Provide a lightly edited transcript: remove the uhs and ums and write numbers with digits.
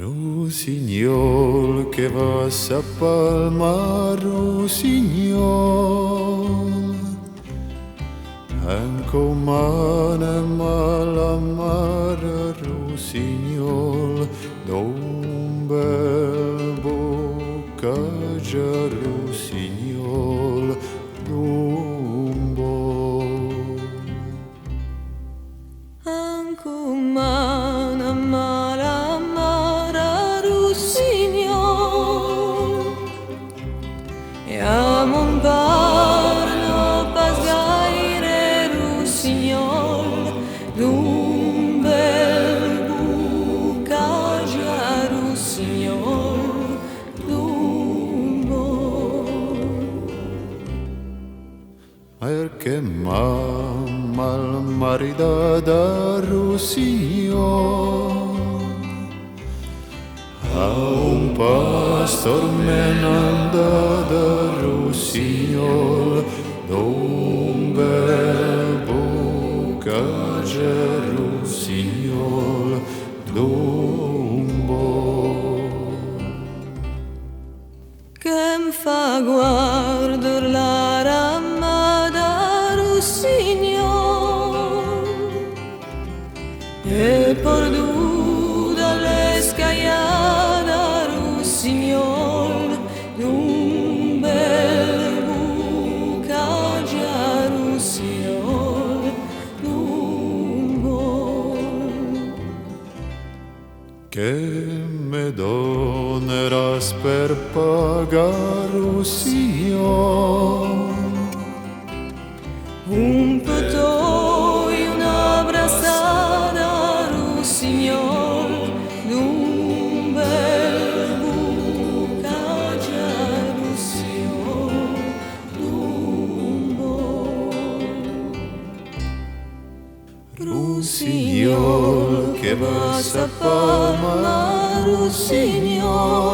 Rusignol che va a Palma, Rusignol, anco mane malamara, Rusignol, d'un bel boccagia, Rusignol, d'un bo. Anco mane malamara, Rusignol, e a mon parlo pas gaire, Rusignol, d'un bel boccagia, Rusignol, d'un bo. Perché mamma al maridada Rusignol a un pastor menandada Rusignol, d'un bel boccagia, Rusignol, d'un bo. Che m'fa guardar la ramada, Rusignol, e perduta l'escaiada, Rusignol, d'un bel boccagia, Rusignol, d'un bo. Che me doneras per pagar, Rusignol, un petò e un'abbracciata, Rusignol, d'un bel boccagia, Rusignol, d'un bo. Rusignol che va a Palma, Rusignol,